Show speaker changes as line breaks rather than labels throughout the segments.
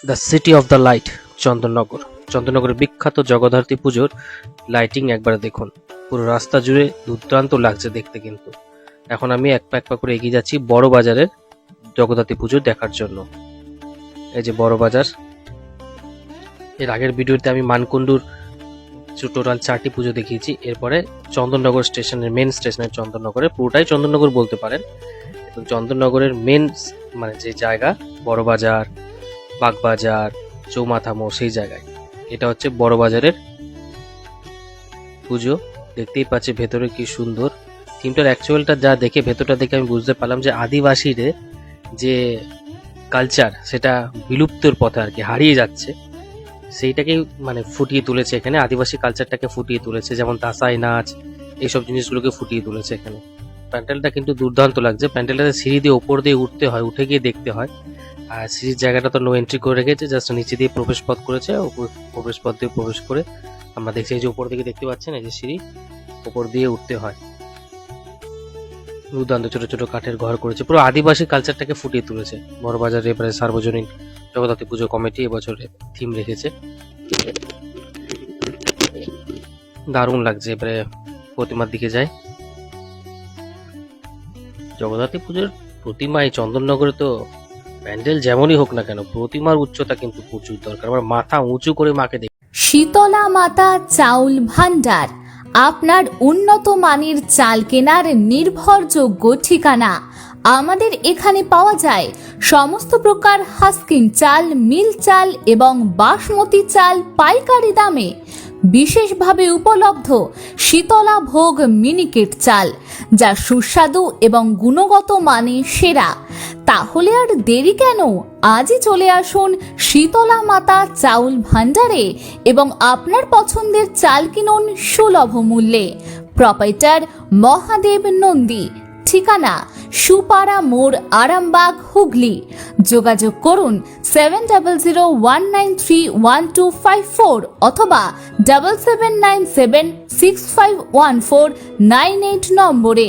The city of the light, Chandannagar. চন্দননগরের বিখ্যাত জগদ্ধাত্রী পুজোর লাইটিং একবার দেখুন, পুরো রাস্তা জুড়ে দুর্দান্ত লাগছে দেখতে। কিন্তু এখন আমি এক পা করে এগিয়ে যাচ্ছি বড় বাজারের জগদ্ধাত্রী পুজো দেখার জন্য। এই যে বড় বাজার। এর আগের ভিডিওতে আমি মানকুণ্ডুর টোটাল 4টি পুজো দেখিয়েছি। এরপরে চন্দননগর স্টেশনের মেন স্টেশনের চন্দননগরে, পুরোটাই চন্দননগর বলতে পারেন। এবং চন্দননগরের মেন মানে যে জায়গা, বড় বাজার, বাগবাজার, চৌমাথা মোড়, সেই জায়গায় এটা হচ্ছে বড় বাজারের পুজো। দেখতেই পাচ্ছি ভেতরে কি সুন্দর থিমটার। অ্যাকচুয়ালটা যা দেখে, ভেতরটা দেখে আমি বুঝতে পারলাম যে আদিবাসীদের যে কালচার সেটা বিলুপ্তর পথে আর কি, হারিয়ে যাচ্ছে। সেইটাকে মানে ফুটিয়ে তুলেছে এখানে, আদিবাসী কালচারটাকে ফুটিয়ে তুলেছে, যেমন দাসাই নাচ, এইসব জিনিসগুলোকে ফুটিয়ে তুলেছে এখানে। প্যান্ডেলটা কিন্তু দুর্দান্ত লাগছে। প্যান্ডেলটাতে সিঁড়ি দিয়ে ওপর দিয়ে উঠতে হয়, উঠে গিয়ে দেখতে হয়। আর সিঁড়ির জায়গাটা তো নো এন্ট্রি করে রেখেছে, জাস্ট নিচে দিয়ে প্রবেশ পথ করেছে। প্রবেশ পথ দিয়ে প্রবেশ করে আমরা দেখছি এই যে উপর দিকে দেখতে পাচ্ছেন, এই যে সিঁড়ি, ওপর দিয়ে উঠতে হয়। দুর্দান্ত ছোট ছোট কাঠের ঘর করেছে, পুরো আদিবাসী কালচারটাকে ফুটিয়ে তুলেছে। বড়বাজারে এবারে সার্বজনীন জগদ্ধাত্রী পুজো কমিটি এবছরে থিম রেখেছে। দারুণ লাগছে। এবারে প্রতিমার দিকে যাই। জগদ্ধাত্রী পুজোর প্রতিমা এই চন্দননগরে তো প্যান্ডেল যেমনই হোক না কেন, প্রতিমার উচ্চতা কিন্তু প্রচুর দরকার। আমার মাথা উঁচু করে মাকে দেখি।
শীতলা মাতা চাউল ভান্ডার, আপনার উন্নত মানের চাল কেনার নির্ভরযোগ্য ঠিকানা। আমাদের এখানে পাওয়া যায় সমস্ত প্রকার হাস্কিং চাল, মিল চাল এবং বাসমতি চাল পাইকারি দামে। বিশেষভাবে উপলব্ধ শীতলা ভোগ মিনিকেট চাল, যা সুস্বাদু এবং গুণগত মানে সেরা। তাহলে আর দেরি কেন, আজই চলে আসুন শীতলা মাতা চাউল ভান্ডারে এবং আপনার পছন্দের চাল কিনুন সুলভ মূল্যে। প্রোপাইটার মহাদেব নন্দী, ঠিকানা সুপারা মোড়, আরামবাগ, হুগলি। যোগাযোগ করুন 7001931254 অথবা 7797651498 নম্বরে।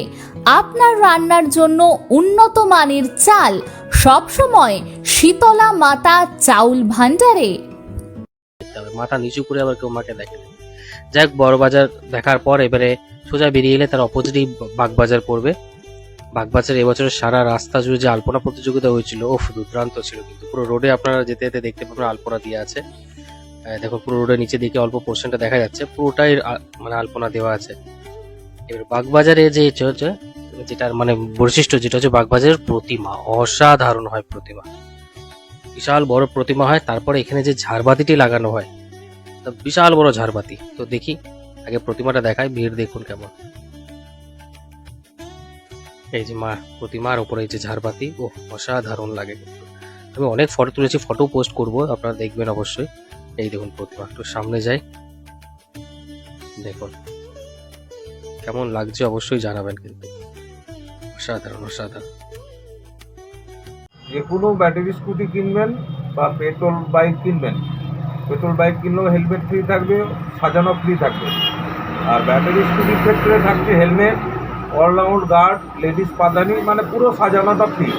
আপনার রান্নার জন্য উন্নত মানের চাল সবসময় শীতলা মাতা চাউল ভান্ডারে।
মাথা নিচু করে আবার কেউ মাকে দেখে। যাই হোক, বড় বাজার দেখার পর এবারে সোজা বেরিয়ে এলে তার অপোজিটই বাগবাজার পড়বে। বাগবাজার এবছরের সারা রাস্তা জুড়ে যে আলপনা প্রতিযোগিতা হয়েছিল, ওফ, দুর্দান্ত ছিল। কিন্তু পুরো রোডে আপনারা যেতে যেতে দেখতে পাবেন আলপনা দিয়ে আছে। দেখো, পুরো রোডের নিচে দিকে অল্প পোর্শনটা দেখা যাচ্ছে, পুরোটাই মানে আলপনা দেওয়া আছে। এবার বাগবাজারে যে যেটার মানে বৈশিষ্ট্য, যেটা হচ্ছে বাগবাজারের প্রতিমা অসাধারণ হয়। প্রতিমা বিশাল বড় প্রতিমা হয়। তারপরে এখানে যে ঝাড়বাতিটি লাগানো হয়, বিশাল বড় ঝাড়বাতি। তো দেখি আগে প্রতিমাটা দেখায়, ভিড় দেখুন কেমন। এই যে মা প্রতিমার উপরে এই যে ঝাড়বাতি, ও অসাধারণ লাগে। কিন্তু আমি অনেক ফটো তুলেছি, ফটো পোস্ট করব, আপনারা দেখবেন অবশ্যই। এই দেখুন প্রতিমা, একটু সামনে যাই, দেখুন কেমন লাগছে, অবশ্যই জানাবেন। কিন্তু অসাধারণ অসাধারণ।
যে কোনো ব্যাটারি স্কুটি কিনবেন বা পেট্রোল বাইক কিনবেন, পেট্রোল বাইক কিনলেও হেলমেট ফ্রি থাকবে, সাজানো ফ্রি থাকবে। আর ব্যাটারি স্কুটির ক্ষেত্রে থাকছে হেলমেট, অলরাউন্ড গার্ড, লেডিস পাদানি, মানে পুরো সাজানোটা ফ্রি।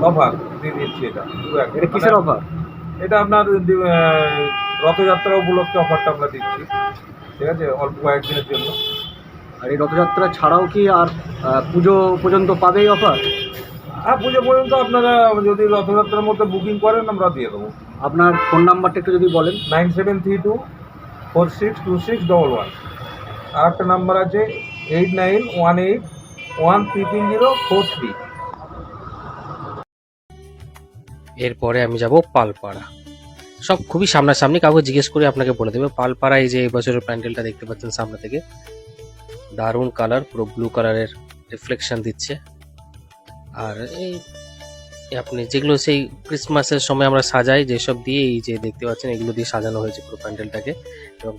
অফার দিয়ে দিচ্ছি এটা।
এটা কিসের অফার?
এটা আপনার রথযাত্রা উপলক্ষে অফারটা আমরা দিচ্ছি, ঠিক আছে, অল্প কয়েকদিনের জন্য।
আর এই রথযাত্রা ছাড়াও কি আর পুজো পর্যন্ত পাবে এই অফার?
হ্যাঁ, পুজো পর্যন্ত আপনারা যদি রথযাত্রার মধ্যে বুকিং করেন আমরা দিয়ে দেবো।
আপনার ফোন নাম্বারটা একটু যদি বলেন।
9732462611। আর একটা নাম্বার আছে 8918133043।
এরপরে আমি যাব পালপাড়া। সব খুবই সামনাসামনি, কাউকে জিজ্ঞেস করে আপনাকে বলে দেবে। পালপাড়া, এই যে এবছরের প্যান্ডেলটা দেখতে পাচ্ছেন সামনে থেকে, দারুণ কালার, পুরো ব্লু কালারের রিফ্লেকশন দিচ্ছে। আর এই আপনি যেগুলো সেই ক্রিসমাসের সময় আমরা সাজাই যেসব দিয়ে, এই যে দেখতে পাচ্ছেন এগুলো দিয়ে সাজানো হয়েছে পুরো প্যান্ডেলটাকে। এবং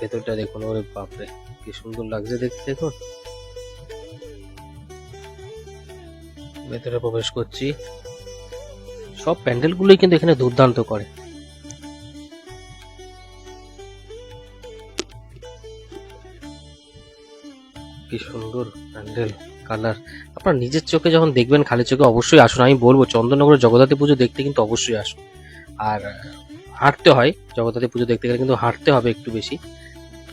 ভেতরটা দেখুন, ওরে বাপরে কি সুন্দর লাগছে দেখতে। দেখুন, ভেতরে প্রবেশ করছি। সব প্যান্ডেলগুলোই কিন্তু এখানে দুর্দান্ত করে। কি সুন্দর প্যান্ডেল, কালার। আপনার নিজের চোখে যখন দেখবেন, খালি চোখে অবশ্যই আসুন। আমি বলবো চন্দননগরের জগদ্ধাত্রী পুজো দেখতে কিন্তু অবশ্যই আসুন। আর হাঁটতে হয় জগদ্ধাত্রী পুজো দেখতে গেলে, কিন্তু হাঁটতে হবে একটু বেশি,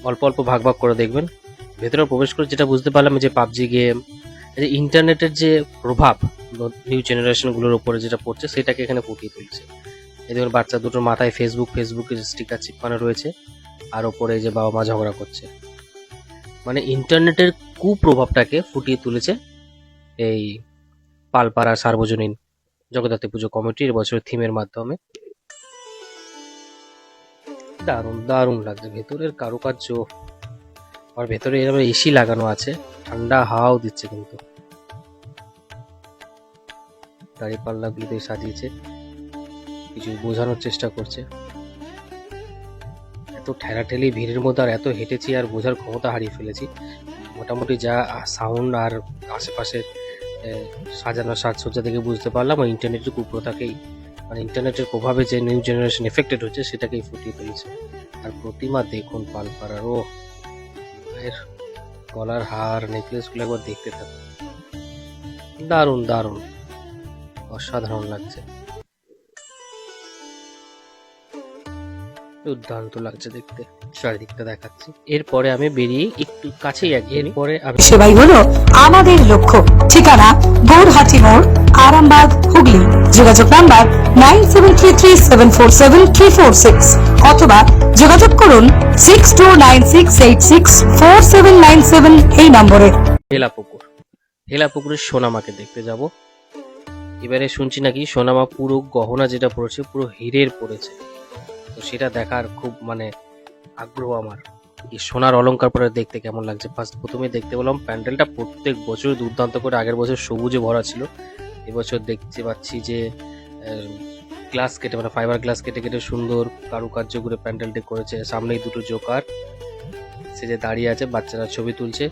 অল্প অল্প ভাগ ভাগ করে দেখবেন। ভেতরে প্রবেশ করে যেটা বুঝতে পারলাম যে পাবজি গেম, এই যে ইন্টারনেটের যে প্রভাব নিউ জেনারেশনগুলোর উপরে যেটা পড়ছে সেটাকে এখানে ফুটিয়ে তুলছে। এই দেখুন বাচ্চা দুটোর মাথায় ফেসবুকের স্টিকার চিপকানো রয়েছে, আর ওপরে এই যে বাবা মা ঝগড়া করছে। মানে ইন্টারনেটের কুপ্রভাবটাকে ফুটিয়ে তুলেছে এই পালপাড়া সার্বজনীন জগদ্ধাত্রী পুজো কমিটির বছরের থিমের মাধ্যমে। দারুণ দারুণ লাগছে ভেতরের কারুকার্য, আর ভেতরে এরকম এসি লাগানো আছে, ঠান্ডা হাওয়াও দিচ্ছে। কিন্তু দাঁড়িয়ে পাল্লাগুলো দিয়ে সাজিয়েছে, কিছু বোঝানোর চেষ্টা করছে। এত ঠেলাঠেলি ভিড়ের মধ্যে আর এত হেঁটেছি আর বোঝার ক্ষমতা হারিয়ে ফেলেছি। মোটামুটি যা সাউন্ড আর আশেপাশে সাজানো সাজসজ্জা থেকে বুঝতে পারলাম ওই ইন্টারনেটের কুপ্রথাকেই, মানে ইন্টারনেটের প্রভাবে যে নিউ জেনারেশন এফেক্টেড হচ্ছে সেটাকেই ফুটিয়ে তুলেছে। আর প্রতিমা দেখুন পালপাড়ার, ও এর গলার হার নেকলেসগুলো একবার দেখতে থাকুন, দারুণ দারুণ অসাধারণ লাগছে, দুর্দান্ত লাগছে দেখতে। চারিদিকটা দেখাচ্ছি, এরপরে আমি বেরিয়ে একটু কাছেই এরপরে আমি
সেবাই হলো আমাদের লক্ষ্য। ঠিকানা গৌরহাটি মোড়, আরামবাগ, হুগলি। যোগাযোগ নাম্বার 9733747346 অথবা যোগাযোগ করুন 6296864797 এই নম্বরে।
হেলাপুকুরের সোনামাকে দেখতে যাব। এবারে শুনছি নাকি সোনামা পুরো গহনা যেটা পড়েছে পুরো হীরের পড়েছে, তো সেটা দেখার খুব মানে আগ্রহ আমার। এই সোনার অলংকার পরে দেখতে কেমন লাগছে প্রথমে দেখতে পেলাম। প্যান্ডেলটা প্রত্যেক বছর দুর্দান্ত করে, আগের বছর সবুজে ভরা ছিল, এবছর দেখতে পাচ্ছি যে গ্লাস কেটে মানে ফাইবার গ্লাস কেটে কেটে সুন্দর কারুকার্য করে প্যান্ডেলটি করেছে। সামনেই দুটো জোকার সে যে দাঁড়িয়ে আছে, বাচ্চারা ছবি তুলছে।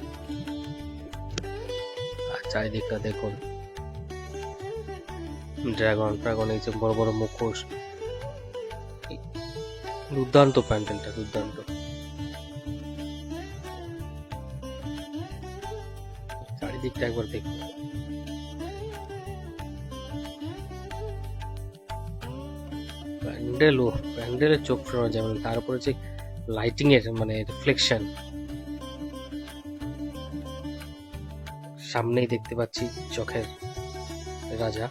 আর চারিদিকটা দেখুন, ড্রাগন এই যে বড় বড় মুখোশ, দুর্দান্ত প্যান্ডেলটা, দুর্দান্ত। চারিদিকটা একবার দেখুন, প্যান্ডেলের চোখ ফেরানো যাবে না। তার উপরে যে লাইটিং এর মানে রিফ্লেকশন, সামনেই দেখতে পাচ্ছি চোখের রাজা।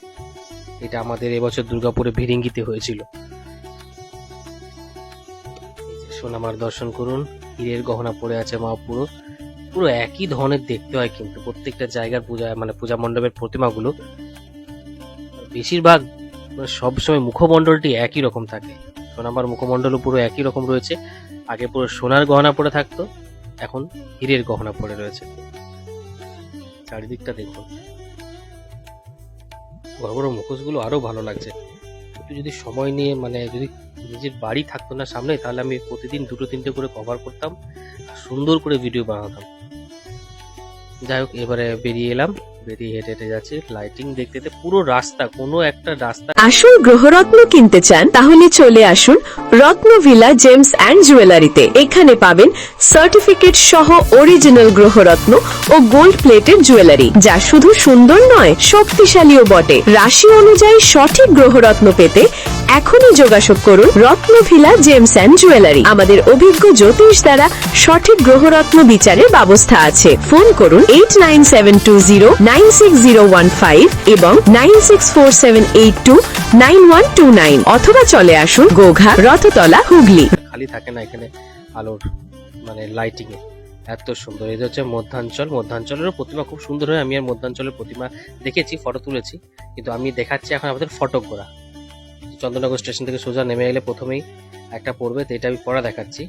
এটা আমাদের এবছর দুর্গাপুরে ভিরিঙ্গিতে হয়েছিল। সোনামার দর্শন করুন, হীরের গহনা পড়ে আছে মা, পুরো পুরো একই ধরনের দেখতে হয় কিন্তু প্রত্যেকটা জায়গার পূজা মানে পূজা মণ্ডপের প্রতিমাগুলো বেশিরভাগ সবসময় মুখমণ্ডলটি একই রকম থাকে। সোনামার মুখমণ্ডলও পুরো একই রকম রয়েছে। আগে পুরো সোনার গহনা পরে থাকতো, এখন হীরের গহনা পরে রয়েছে। চারিদিকটা দেখুন, বড় বড় মুখোশগুলো আরো ভালো লাগছে। একটু যদি সময় নিয়ে মানে যদি নিজের বাড়ি থাকতো না সামনে, তাহলে আমি প্রতিদিন দুটো তিনটে করে কভার করতাম, সুন্দর করে ভিডিও বানাতাম। যাই হোক, এবারে বেরিয়ে এলাম, বেরিয়ে হেঁটে হেঁটে যাচ্ছি, লাইটিং দেখতে পুরো রাস্তা, কোনো একটা রাস্তা।
আসল গ্রহরত্ন কিনতে চান তাহলে চলে আসুন রত্নভিলা জেমস অ্যান্ড জুয়েলারিতে। এখানে পাবেন সার্টিফিকেট সহ অরিজিনাল গ্রহরত্ন ও গোল্ড প্লেটেড জুয়েলারি, যা শুধু সুন্দর নয় শক্তিশালীও বটে। রাশি অনুযায়ী সঠিক গ্রহরত্ন পেতে এখনই যোগাযোগ করুন রত্নভিলা জেমস অ্যান্ড জুয়েলারি। আমাদের অভিজ্ঞ জ্যোতিষ দ্বারা সঠিক গ্রহরত্ন বিচারের ব্যবস্থা আছে। ফোন করুন 8972096015 এবং 9647829129 অথবা চলে আসুন গোঘা, রথতলা, হুগলি।
খালি থাকে না এখানে আলোর মানে লাইটিং এ, এত সুন্দর। এটা হচ্ছে মধ্যাঞ্চলেরও প্রতিমা খুব সুন্দর হয়। আমি আর মধ্যাঞ্চলের প্রতিমা দেখেছি, ফটো তুলেছি, কিন্তু আমি দেখাচ্ছি এখন আমাদের ফটকগড়া। চন্দননগর স্টেশন থেকে সোজা নেমে এলে প্রথমেই একটা পড়বে, তো এটা আমি পড়া দেখাচ্ছি।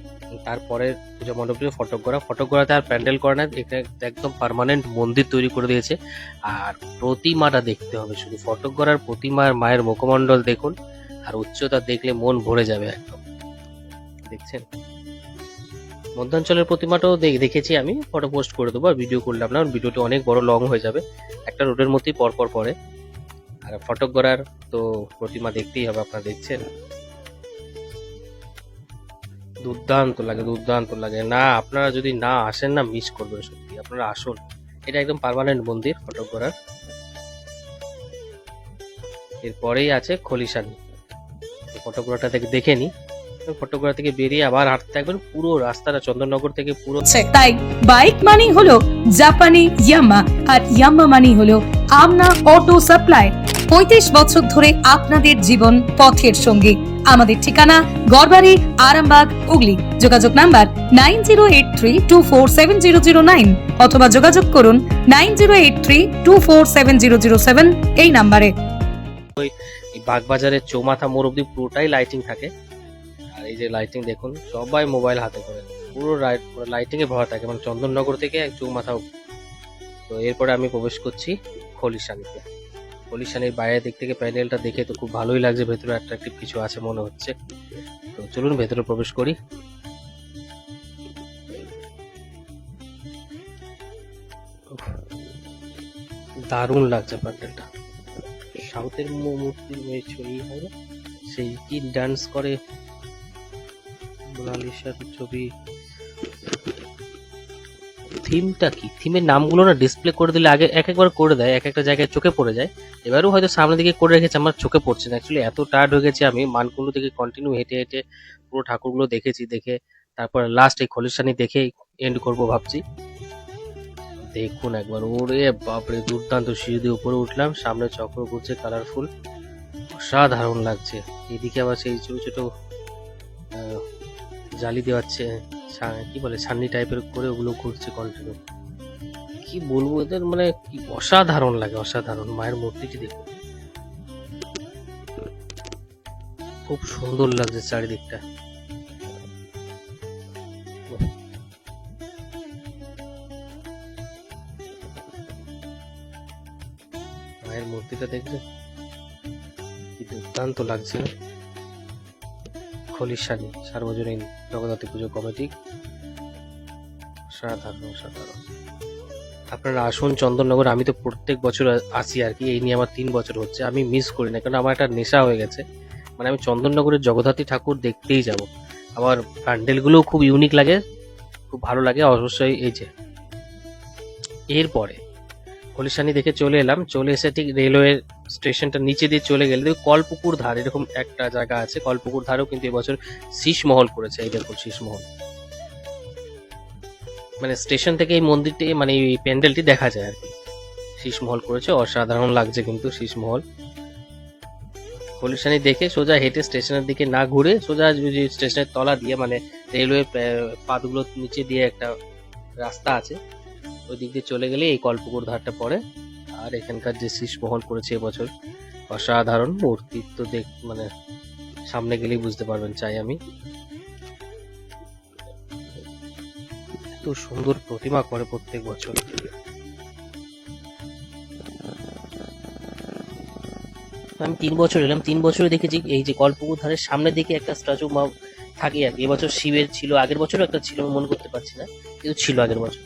তারপরে পূজা মণ্ডপটি ফটকগড়াতে আর প্যান্ডেল করে না, এখানে একদম পার্মানেন্ট মন্দির তৈরি করে দিয়েছে। আর প্রতিমাটা দেখতে হবে, শুধু ফটকগড়ার প্রতিমার মায়ের মুখমণ্ডল দেখুন, আর উচ্চতা দেখলে মন ভরে যাবে একদম। দেখছেন, মধ্যাঞ্চলের প্রতিমাটাও দেখেছি আমি, ফটো পোস্ট করে দেবো, আর ভিডিও করলাম না, ভিডিওটি অনেক বড় লং হয়ে যাবে। একটা রোডের মধ্যেই পরপর পরে। আর ফটকগড়ার তো প্রতিমা দেখতেই হবে, আপনারা দেখছেন, দুর্দান্ত লাগে না। আপনারা যদি না আসেন না, মিস করবেন সত্যি। আপনারা আসুন, এটা একদম পার্মানেন্ট মন্দির ফটকগড়ার। এরপরেই আছে খলিশানি। ফটোগ্রাফটা থেকে দেখে নিই। ফটোগ্রাফ থেকে বেরিয়ে আবার হাঁটতে থাকবেন পুরো রাস্তাটা চন্দননগর থেকে পুরো।
তাই বাইক মানি হলো জাপানি ইয়ামা, আর ইয়ামা মানি হলো আমনা অটো সাপ্লাই। 35 বছর ধরে আপনাদের জীবন পথের সঙ্গী। আমাদের ঠিকানা গড়বাড়ি, আরামবাগ, হুগলি। যোগাযোগ নাম্বার 9083247009 অথবা যোগাযোগ করুন 9083247007 এই নাম্বারে।
এই বাগবাজারের চৌমাথা মোড় অব্দি পুরোটাই লাইটিং থাকে। আর এই যে লাইটিং দেখুন, সবাই মোবাইল হাতে করে, পুরো লাইটিং এ ভরা থাকে, মানে চন্দননগর থেকে চৌমাথা অব্দি। তো এরপরে আমি প্রবেশ করছি খলিশানিতে। খলিশানির বাইরের দিক থেকে প্যান্ডেলটা দেখে তো খুব ভালোই লাগছে, ভেতরে অ্যাট্রাকটিভ কিছু আছে মনে হচ্ছে। তো চলুন ভেতরে প্রবেশ করি। দারুণ লাগছে প্যান্ডেলটা। সাউথের মূর্তির ছবি হয় না, সেই কি ডান্স করে মোনালিসার ছবি। থিমটা কি, থিমের নামগুলো না ডিসপ্লে করে দিলে আগে এক একবার করে দেয়, এক একটা জায়গায় চোখে পড়ে যায়। এবারেও হয়তো সামনের দিকে করে রেখেছে, আমার চোখে পড়ছে না। অ্যাকচুয়ালি এত টায়ার্ড হয়ে গেছে আমি, মানকুণ্ডু থেকে কন্টিনিউ হেঁটে হেঁটে পুরো ঠাকুরগুলো দেখেছি, দেখে তারপর লাস্ট এই খলিশানি দেখে এন্ড করব ভাবছি। দেখুন একবার, ওরে বাপরে দুর্দান্ত। সিঁড়ি দিয়ে উপরে উঠলাম, সামনে চক্র ঘুরছে কালারফুল, অসাধারণ লাগছে। এদিকে আবার সেই ছোট ছোট জালি দেওয়াচ্ছে, কি বলে ছান্নি টাইপের করে, ওগুলো ঘুরছে কন্টিনিউ। কি বলবো এদের, মানে কি অসাধারণ লাগে, অসাধারণ। মায়ের মূর্তিটি দেখুন, খুব সুন্দর লাগছে চারিদিকটা। মায়ের মূর্তিটা দেখবে কি দুর্দান্ত লাগছে। খলিশানি সার্বজনীন জগদ্ধাত্রী পুজো কমিটি, সাধারণ অসাধারণ। আপনারা আসুন চন্দননগর। আমি তো প্রত্যেক বছর আসি আর কি, এই নিয়ে আমার 3 বছর হচ্ছে। আমি মিস করি না, কারণ আমার একটা নেশা হয়ে গেছে, মানে আমি চন্দননগরের জগদ্ধাত্রী ঠাকুর দেখতেই যাব। আমার প্যান্ডেলগুলোও খুব ইউনিক লাগে, খুব ভালো লাগে অবশ্যই। এই যে এরপরে খলিশানি দেখে চলে এলাম, চলে এসে ঠিক রেলওয়ে স্টেশনটা নিচে দিয়ে চলে গেলে কলপুকুর ধার এরকম একটা জায়গা আছে। কলপুকুর ধারেও কিন্তু এবছর শীষমহল করেছে। এই দেখুন শীষমহল, মানে স্টেশন থেকে এই মন্দিরটি, মানে এই প্যান্ডেলটি দেখা যায় আর কি। শীষমহল করেছে, অসাধারণ লাগছে কিন্তু শীষমহল। খলিশানি দেখে সোজা হেঁটে স্টেশনের দিকে না ঘুরে সোজা স্টেশনের তলা দিয়ে, মানে রেলওয়ে পাতগুলো নিচে দিয়ে একটা রাস্তা আছে, ওই দিক দিয়ে চলে গেলে এই কলপুকুর ধারটা পড়ে। আর এখানকার যে শীষমহল করেছে এবছর, অসাধারণ মূর্তি তো মানে সামনে গেলেই বুঝতে পারবেন, চাই আমি। এত সুন্দর প্রতিমা করে প্রত্যেক বছর। আমি 3 বছর এলাম, 3 বছরে দেখেছি এই যে কলপুকুর ধারের সামনের দিকে একটা স্ট্যাচু থাকে আর কি। এবছর শিবের ছিল, আগের বছরও একটা ছিল, আমি মনে করতে পারছি না, কিন্তু ছিল আগের বছর।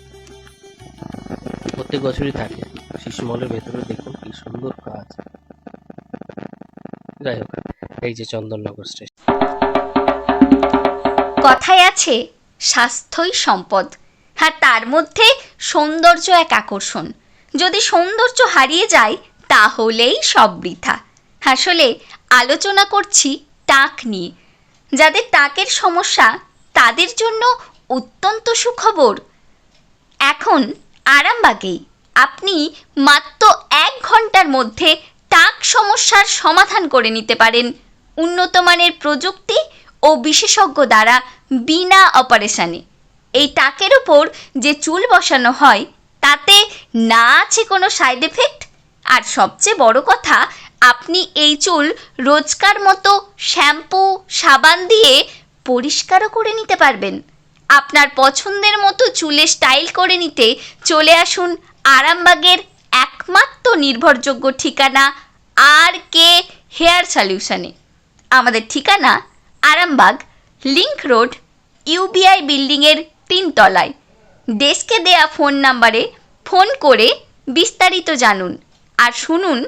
প্রত্যেক বছরই থাকে। শীষমহলের ভেতরে দেখুন কি সুন্দর কাজ। যাই হোক, এই যে চন্দননগর স্টেশন।
কথায় আছে স্বাস্থ্যই সম্পদ, আর তার মধ্যে সৌন্দর্য এক আকর্ষণ। যদি সৌন্দর্য হারিয়ে যায় তাহলেই সব বৃথা। আসলে আলোচনা করছি টাক নিয়ে। যাদের টাকের সমস্যা তাদের জন্য অত্যন্ত সুখবর। এখন আরামবাগেই আপনি মাত্র 1 ঘন্টার মধ্যে টাক সমস্যার সমাধান করে নিতে পারেন উন্নত মানের প্রযুক্তি ও বিশেষজ্ঞ দ্বারা বিনা অপারেশনে। এই টাকের উপর যে চুল বসানো হয় তাতে না আছে কোনো সাইড এফেক্ট, আর সবচেয়ে বড় কথা, আপনি এই চুল রোজকার মতো শ্যাম্পু সাবান দিয়ে পরিষ্কারও করে নিতে পারবেন। আপনার পছন্দের মতো চুলে স্টাইল করে নিতে চলে আসুন আরামবাগের একমাত্র নির্ভরযোগ্য ঠিকানা RK হেয়ার সলিউশনে। আমাদের ঠিকানা আরামবাগ লিংক রোড, UBI বিল্ডিংয়ের 3 তলায়। ডেস্কে দেয়া ফোন নাম্বারে ফোন করে বিস্তারিত জানুন আর শুনুন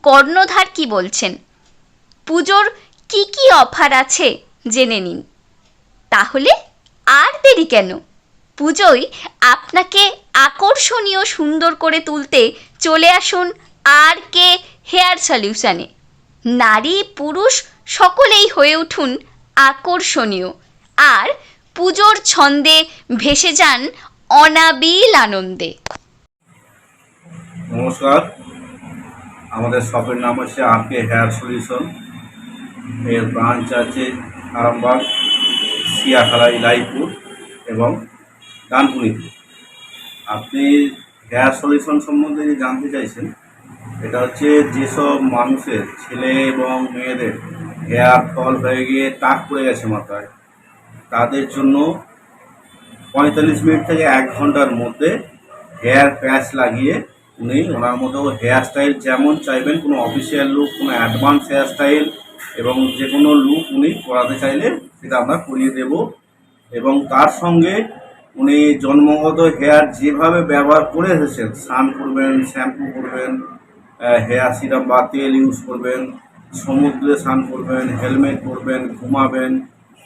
কর্ণধার কি বলছেন। পুজোর কি কি অফার আছে জেনে নিন। তাহলে আর দেরি কেন, পুজোয় আপনাকে আকর্ষণীয় সুন্দর করে তুলতে চলে আসুন RK হেয়ার সলিউশনে। নারী পুরুষ সকলেই হয়ে উঠুন আকর্ষণীয় আর পুজোর ছন্দে ভেসে যান অনাবিল আনন্দে।
নমস্কার, আমাদের শপের নাম হচ্ছে আরকে হেয়ার সলিউশন। এর ব্রাঞ্চ আছে আরামবাগ, সিয়াখালা, ইলাইপুর এবং ডানকুনিতে। আপনি হেয়ার সলিউশন সম্বন্ধে যে জানতে চাইছেন, এটা হচ্ছে যেসব মানুষের ছেলে এবং মেয়েদের হেয়ার ফল হয়ে গিয়ে টাক পড়ে গেছে মাথায়, তাদের জন্য 45 মিনিট থেকে 1 ঘন্টার মধ্যে হেয়ার প্যাচ লাগিয়ে উনি ওনার মতো হেয়ার স্টাইল যেমন চাইবেন, কোনো অফিসিয়াল লুক, কোনো অ্যাডভান্স হেয়ার স্টাইল এবং যে কোনো লুক উনি করাতে চাইলে সেটা আমরা করিয়ে দেব। এবং তার সঙ্গে উনি জন্মগত হেয়ার যেভাবে ব্যবহার করে এসেছেন, স্নান করবেন, শ্যাম্পু করবেন, হেয়ার সিরাম বা তেল ইউজ করবেন, সমুদ্রে স্নান করবেন, হেলমেট পরবেন, ঘুমাবেন,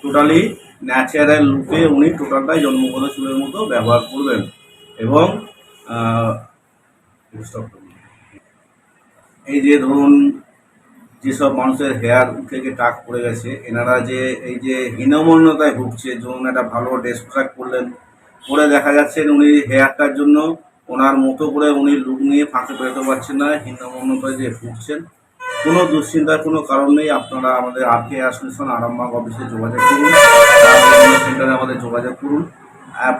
টোটালি ন্যাচারাল লুকে উনি টোটালটাই জন্মগত চুলের মতো ব্যবহার করবেন। এবং এই যে ধরুন যেসব মানুষের হেয়ার থেকে টাক পড়ে গেছে, এনারা যে এই যে হীনমন্যতায় ভুগছে, ধরুন একটা ভালো ড্রেস পোশাক করলেন, পরে দেখা যাচ্ছে উনি হেয়ারটার জন্য ওনার মতো করে উনি লুক নিয়ে ফাঁকে বেরোতে পারছেন না, হীনমন্যতায় যে ভুগছেন, কোনো দুশ্চিন্তার কোনো কারণ নেই। আপনারা আমাদের আরকে হেয়ার সলিউশন আরামবাগ অফিসে যোগাযোগ করুন, সেন্টারে আমাদের যোগাযোগ করুন।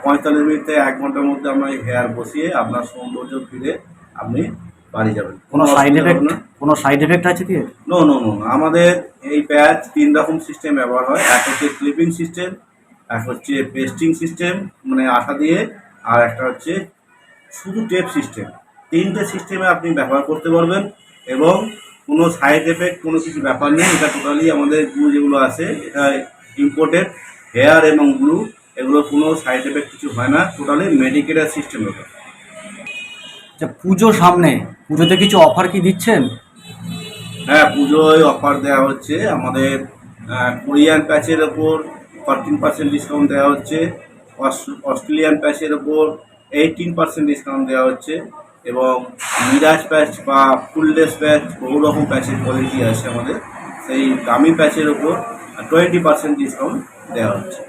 45 মিনিট থেকে 1 ঘন্টার মধ্যে আমরা এই হেয়ার বসিয়ে আপনার সৌন্দর্য ফিরে আপনি বাড়ি যাবেন।
কোনো সাইড এফেক্ট আছে কি?
নো নো নো, আমাদের এই প্যাচ 3 রকম সিস্টেম ব্যবহার হয়। এক হচ্ছে ক্লিপিং সিস্টেম, এক হচ্ছে পেস্টিং সিস্টেম মানে আঠা দিয়ে, আর একটা হচ্ছে শুধু টেপ সিস্টেম। 3টে সিস্টেমে আপনি ব্যবহার করতে পারবেন এবং কোনো সাইড এফেক্ট কোনো কিছু ব্যাপার নেই। এটা টোটালি আমাদের গ্লু যেগুলো আছে, এটা ইম্পোর্টেড হেয়ার এবং গ্লু, এগুলো কোনো সাইড এফেক্ট কিছু হয় না, টোটালি মেডিকেলের সিস্টেম ওটা।
আচ্ছা, পুজো সামনে, পুজোতে কিছু অফার কি দিচ্ছেন?
হ্যাঁ, পুজোয় অফার দেওয়া হচ্ছে। আমাদের কোরিয়ান প্যাচের ওপর 14% ডিসকাউন্ট দেওয়া হচ্ছে, অস্ট্রেলিয়ান প্যাচের ওপর 18% ডিসকাউন্ট দেওয়া হচ্ছে এবং মিরাজ প্যাচ বা ফুললেস প্যাচ, বহু রকম প্যাচের কোয়ালিটি আছে আমাদের, সেই দামি প্যাচের ওপর 20% ডিসকাউন্ট দেওয়া হচ্ছে।